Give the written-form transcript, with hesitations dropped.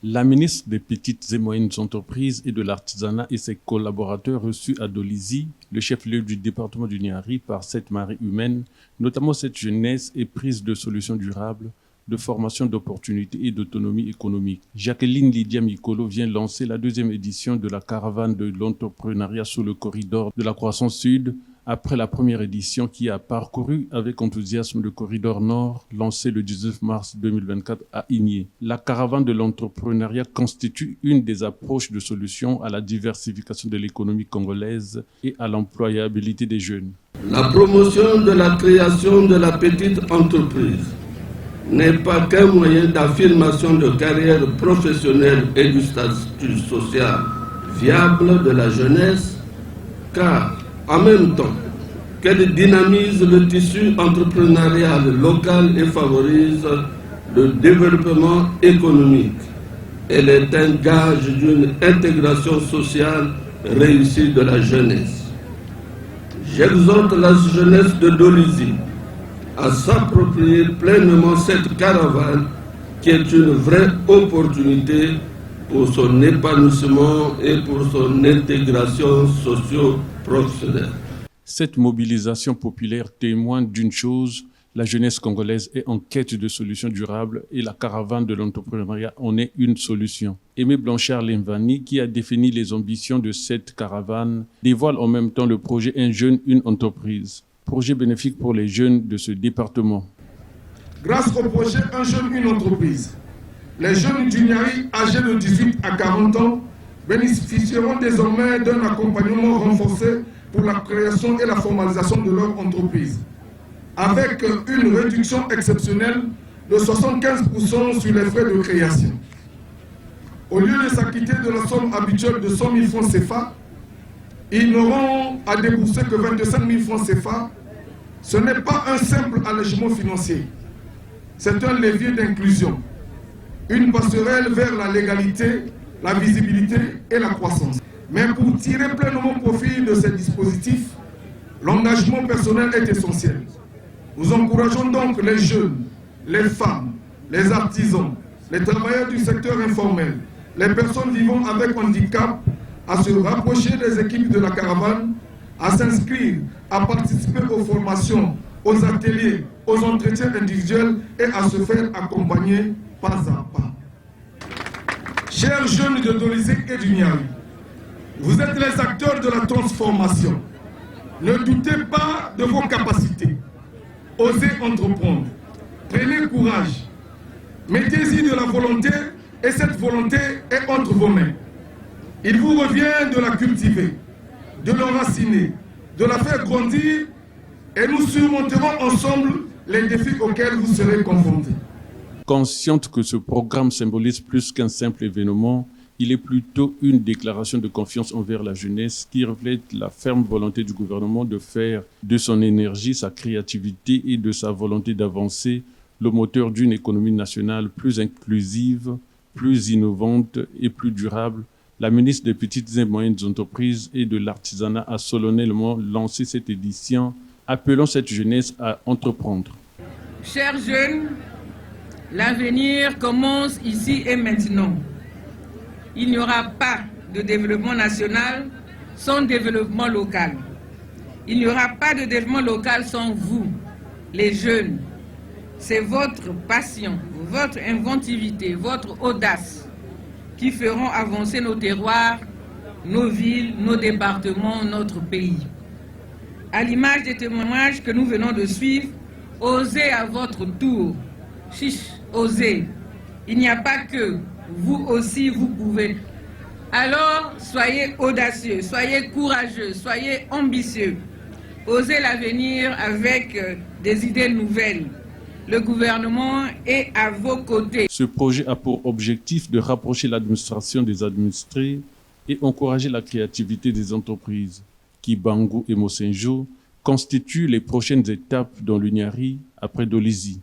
La ministre des Petites et Moyennes Entreprises et de l'Artisanat et ses collaborateurs reçus à Dolisie, le chef-lieu du département du Niari, par cette marée humaine, notamment cette jeunesse éprise de solutions durables, de formation d'opportunités et d'autonomie économique. Jacqueline Lydia Mikolo vient lancer la deuxième édition de la caravane de l'entrepreneuriat sur le corridor de la croissance sud, après la première édition qui a parcouru avec enthousiasme le corridor nord, lancé le 19 mars 2024 à Igné. La caravane de l'entrepreneuriat constitue une des approches de solutions à la diversification de l'économie congolaise et à l'employabilité des jeunes. La promotion de la création de la petite entreprise n'est pas qu'un moyen d'affirmation de carrière professionnelle et du statut social viable de la jeunesse, car en même temps qu'elle dynamise le tissu entrepreneurial local et favorise le développement économique, elle est un gage d'une intégration sociale réussie de la jeunesse. J'exhorte la jeunesse de Dolisie à s'approprier pleinement cette caravane qui est une vraie opportunité pour son épanouissement et pour son intégration socio-professionnelle. Cette mobilisation populaire témoigne d'une chose, la jeunesse congolaise est en quête de solutions durables et la caravane de l'entrepreneuriat en est une solution. Aimé Blanchard-Lemvani, qui a défini les ambitions de cette caravane, dévoile en même temps le projet Un jeune, une entreprise. Projet bénéfique pour les jeunes de ce département. Grâce au projet Un jeune, une entreprise, les jeunes du Niari âgés de 18 à 40 ans bénéficieront désormais d'un accompagnement renforcé pour la création et la formalisation de leur entreprise, avec une réduction exceptionnelle de 75% sur les frais de création. Au lieu de s'acquitter de la somme habituelle de 100 000 francs CFA, ils n'auront à débourser que 25 000 francs CFA. Ce n'est pas un simple allègement financier, c'est un levier d'inclusion, une passerelle vers la légalité, la visibilité et la croissance. Mais pour tirer pleinement profit de ces dispositifs, l'engagement personnel est essentiel. Nous encourageons donc les jeunes, les femmes, les artisans, les travailleurs du secteur informel, les personnes vivant avec handicap à se rapprocher des équipes de la caravane, à s'inscrire, à participer aux formations, aux ateliers, aux entretiens individuels et à se faire accompagner pas à pas. Chers jeunes de Dolisie et du Niari, vous êtes les acteurs de la transformation. Ne doutez pas de vos capacités. Osez entreprendre. Prenez courage. Mettez-y de la volonté et cette volonté est entre vos mains. Il vous revient de la cultiver, de l'enraciner, de la faire grandir et nous surmonterons ensemble les défis auxquels vous serez confrontés. Consciente que ce programme symbolise plus qu'un simple événement, il est plutôt une déclaration de confiance envers la jeunesse qui reflète la ferme volonté du gouvernement de faire de son énergie, sa créativité et de sa volonté d'avancer le moteur d'une économie nationale plus inclusive, plus innovante et plus durable. La ministre des Petites et Moyennes Entreprises et de l'Artisanat a solennellement lancé cette édition, appelant cette jeunesse à entreprendre. Chers jeunes, l'avenir commence ici et maintenant. Il n'y aura pas de développement national sans développement local. Il n'y aura pas de développement local sans vous, les jeunes. C'est votre passion, votre inventivité, votre audace qui feront avancer nos terroirs, nos villes, nos départements, notre pays. À l'image des témoignages que nous venons de suivre, osez à votre tour. Chiche, osez. Il n'y a pas que vous aussi, vous pouvez. Alors, soyez audacieux, soyez courageux, soyez ambitieux. Osez l'avenir avec des idées nouvelles. Le gouvernement est à vos côtés. Ce projet a pour objectif de rapprocher l'administration des administrés et encourager la créativité des entreprises. Kibangu et Mosenjo constituent les prochaines étapes dans le Niari après Dolisie.